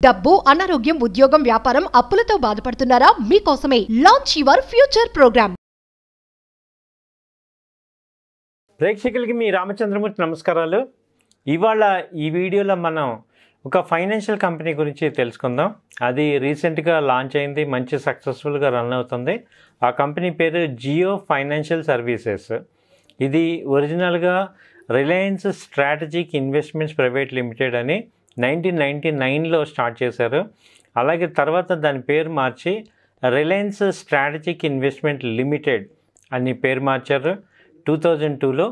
డబ్బు, అనారోగ్యం, ఉద్యోగం, వ్యాపారం, అప్పులతో బాధపడుతున్నారా? మీకోసమే లాంచ్ యువర్ ఫ్యూచర్ ప్రోగ్రామ్. ప్రేక్షకులకి మీ రామచంద్రమూర్తి నమస్కారాలు. ఇవాళ ఈ వీడియోలో మనం ఒక ఫైనాన్షియల్ కంపెనీ గురించి తెలుసుకుందాం. అది రీసెంట్గా లాంచ్ అయింది, మంచి సక్సెస్ఫుల్గా రన్ అవుతుంది. ఆ కంపెనీ పేరు జియో ఫైనాన్షియల్ సర్వీసెస్. ఇది ఒరిజినల్గా Reliance strategic investments private limited అని 1999లో స్టార్ట్ చేశారు. అలాగే తర్వాత దాని పేరు మార్చి రిలయన్స్ స్ట్రాటజిక్ ఇన్వెస్ట్మెంట్ లిమిటెడ్ అని పేరు మార్చారు 2002లో.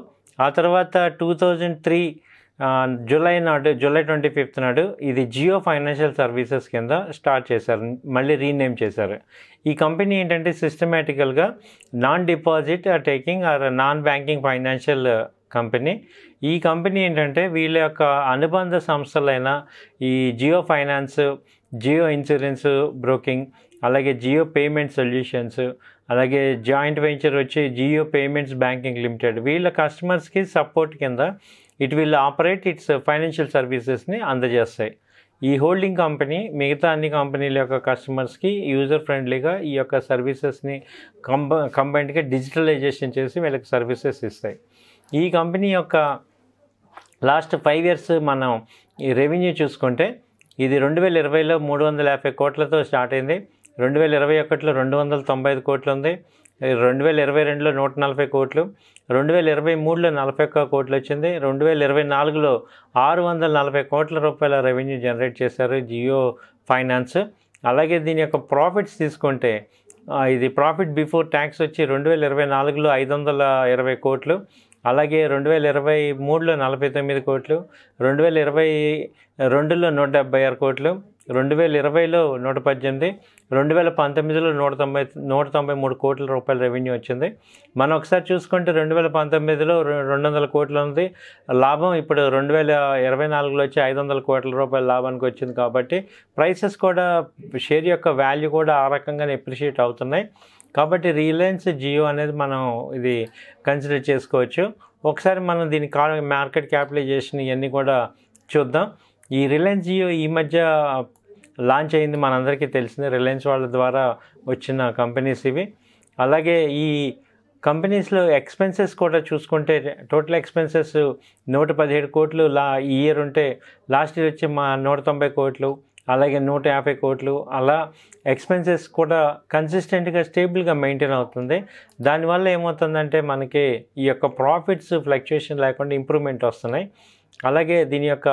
ఆ తర్వాత 2003 జూలై 25 నాడు ఇది జియో ఫైనాన్షియల్ సర్వీసెస్ కింద స్టార్ట్ చేశారు, మళ్ళీ రీనేమ్ చేశారు. ఈ కంపెనీ ఏంటంటే సిస్టమేటికల్గా non deposit taking or non banking financial company. ఈ కంపెనీ ఏంటంటే వీళ్ళ యొక్క అనుబంధ సంస్థలైన ఈ Jio finance, Jio insurance broking, అలాగే జియో పేమెంట్ సొల్యూషన్స్, అలాగే జాయింట్ వెంచర్ వచ్చి జియో పేమెంట్స్ బ్యాంకింగ్ లిమిటెడ్, వీళ్ళ కస్టమర్స్కి సపోర్ట్ కింద it will operate its financial సర్వీసెస్ని అందజేస్తాయి. ఈ హోల్డింగ్ కంపెనీ మిగతా అన్ని కంపెనీల యొక్క కస్టమర్స్కి యూజర్ ఫ్రెండ్లీగా ఈ యొక్క సర్వీసెస్ని కంబైన్డ్గా డిజిటలైజేషన్ చేసి వీళ్ళకి సర్వీసెస్ ఇస్తాయి. ఈ కంపెనీ యొక్క లాస్ట్ 5 years మనం ఈ రెవెన్యూ చూసుకుంటే ఇది 2020లో 350 కోట్లతో స్టార్ట్ అయింది. 2021లో 295 కోట్లు ఉంది. 2022లో 140 కోట్లు, 2023లో 41 కోట్లు వచ్చింది. 2024లో 640 కోట్ల రూపాయల రెవెన్యూ జనరేట్ చేశారు జియో ఫైనాన్స్. అలాగే దీని యొక్క ప్రాఫిట్స్ తీసుకుంటే ఇది ప్రాఫిట్ బిఫోర్ ట్యాక్స్ వచ్చి 2024లో 520 కోట్లు, అలాగే 2023లో 49 కోట్లు, 2022లో 176 కోట్లు, 2020లో 118, 2019లో 193 కోట్ల రూపాయల రెవెన్యూ వచ్చింది. మనం ఒకసారి చూసుకుంటే 2019లో 200 కోట్లు ఉంది లాభం. ఇప్పుడు 2024లో వచ్చి 500 కోట్ల రూపాయల లాభానికి వచ్చింది. కాబట్టి ప్రైసెస్ కూడా, షేర్ యొక్క వాల్యూ కూడా ఆ రకంగానే ఎప్రిషియేట్ అవుతున్నాయి. కాబట్టి రిలయన్స్ జియో అనేది మనం ఇది కన్సిడర్ చేసుకోవచ్చు. ఒకసారి మనం దీని మార్కెట్ క్యాపిటలైజేషన్ ఇవన్నీ కూడా చూద్దాం. ఈ రిలయన్స్ జియో ఈ మధ్య లాంచ్ అయింది, మనందరికీ తెలిసిందే. రిలయన్స్ వాళ్ళ ద్వారా వచ్చిన కంపెనీస్ ఇవి. అలాగే ఈ కంపెనీస్లో ఎక్స్పెన్సెస్ కూడా చూసుకుంటే టోటల్ ఎక్స్పెన్సెస్ 117 కోట్లు ఈ ఇయర్ ఉంటే, లాస్ట్ ఇయర్ వచ్చి 190 కోట్లు, అలాగే 150 కోట్లు. అలా ఎక్స్పెన్సెస్ కూడా కన్సిస్టెంట్గా స్టేబుల్గా మెయింటైన్ అవుతుంది. దానివల్ల ఏమవుతుందంటే మనకి ఈ యొక్క ప్రాఫిట్స్ ఫ్లక్చుయేషన్ లేకుండా ఇంప్రూవ్మెంట్ వస్తున్నాయి. అలాగే దీని యొక్క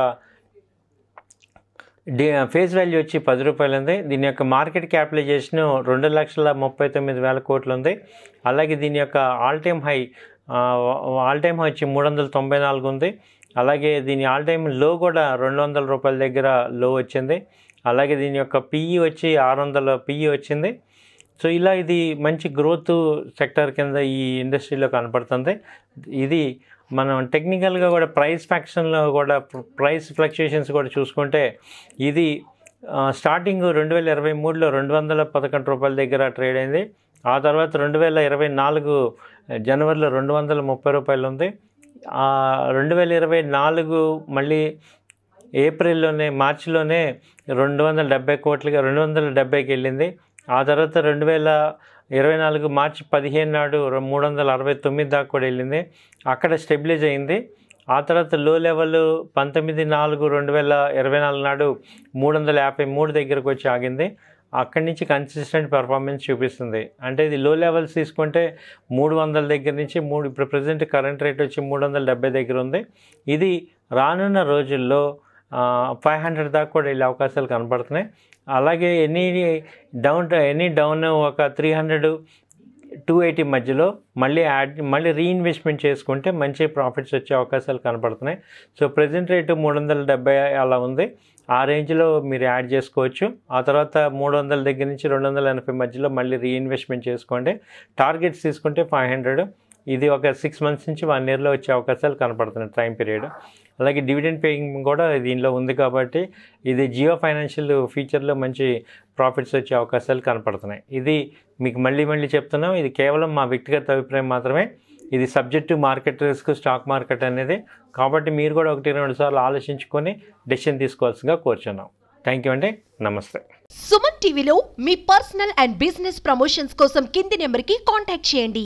ఫేస్ వాల్యూ వచ్చి 10 రూపాయలు ఉంది. దీని యొక్క మార్కెట్ క్యాపిటలైజేషన్ 2,39,000 కోట్లు ఉంది. అలాగే దీని యొక్క ఆల్ టైమ్ హై వచ్చి 394 ఉంది. అలాగే దీని ఆల్ టైమ్ లో కూడా 200 రూపాయల దగ్గర లో వచ్చింది. అలాగే దీని యొక్క పిఈ వచ్చి 600 పిఈ వచ్చింది. సో ఇలా ఇది మంచి గ్రోత్ సెక్టర్ కింద ఈ ఇండస్ట్రీలో కనపడుతుంది. ఇది మనం టెక్నికల్గా కూడా ప్రైస్ ఫ్యాక్షన్లో కూడా ప్రైస్ ఫ్లక్చుయేషన్స్ కూడా చూసుకుంటే ఇది స్టార్టింగ్ 2023లో 211 రూపాయల దగ్గర ట్రేడ్ అయింది. ఆ తర్వాత 2024 జనవరిలో 230 రూపాయలు ఉంది. 2024 మళ్ళీ ఏప్రిల్లోనే, మార్చిలోనే 270 కోట్లుగా 270కి వెళ్ళింది. ఆ తర్వాత 2024 మార్చి 15 నాడు 369 దాకా కూడా వెళ్ళింది. అక్కడ స్టెబిలైజ్ అయింది. ఆ తర్వాత లో లెవెల్ 19/4/2024 నాడు 353 దగ్గరకు వచ్చి ఆగింది. అక్కడి నుంచి కన్సిస్టెంట్ పర్ఫార్మెన్స్ చూపిస్తుంది. అంటే ఇది లో లెవెల్స్ తీసుకుంటే 300 దగ్గర నుంచి ఇప్పుడు ప్రజెంట్ కరెంట్ రేట్ వచ్చి 370 దగ్గర ఉంది. ఇది రానున్న రోజుల్లో 500 దాకా కూడా వెళ్ళే అవకాశాలు కనపడుతున్నాయి. అలాగే ఎనీ డౌన్ ఒక 300-280 మధ్యలో మళ్ళీ రీఇన్వెస్ట్మెంట్ చేసుకుంటే మంచి ప్రాఫిట్స్ వచ్చే అవకాశాలు కనపడుతున్నాయి. సో ప్రజెంట్ రేటు 370 అలా ఉంది. ఆ రేంజ్లో మీరు యాడ్ చేసుకోవచ్చు. ఆ తర్వాత 300 దగ్గర నుంచి 280 మధ్యలో మళ్ళీ రీఇన్వెస్ట్మెంట్ చేసుకోండి. టార్గెట్స్ తీసుకుంటే 500. ఇది ఒక 6 months నుంచి 1 yearలో వచ్చే అవకాశాలు కనపడుతున్నాయి టైం పీరియడ్. అలాగే డివిడెండ్ పేయింగ్ కూడా దీనిలో ఉంది. కాబట్టి ఇది జియో ఫైనాన్షియల్ ఫీచర్లో మంచి ప్రాఫిట్స్ వచ్చే అవకాశాలు కనపడుతున్నాయి. ఇది మీకు మళ్ళీ చెప్తున్నాం, ఇది కేవలం మా వ్యక్తిగత అభిప్రాయం మాత్రమే. ఇది subject market risk, stock market అనేది. కాబట్టి మీరు కూడా 1-2 సార్లు ఆలోచించుకొని డెసిషన్ తీసుకోవాల్సిందిగా కోరుచున్నాం. థ్యాంక్ యూ అండి. నమస్తే. సుమన్ టీవీలో మీ పర్సనల్ అండ్ బిజినెస్ ప్రమోషన్స్ కోసం కింది నెంబర్కి కాంటాక్ట్ చేయండి.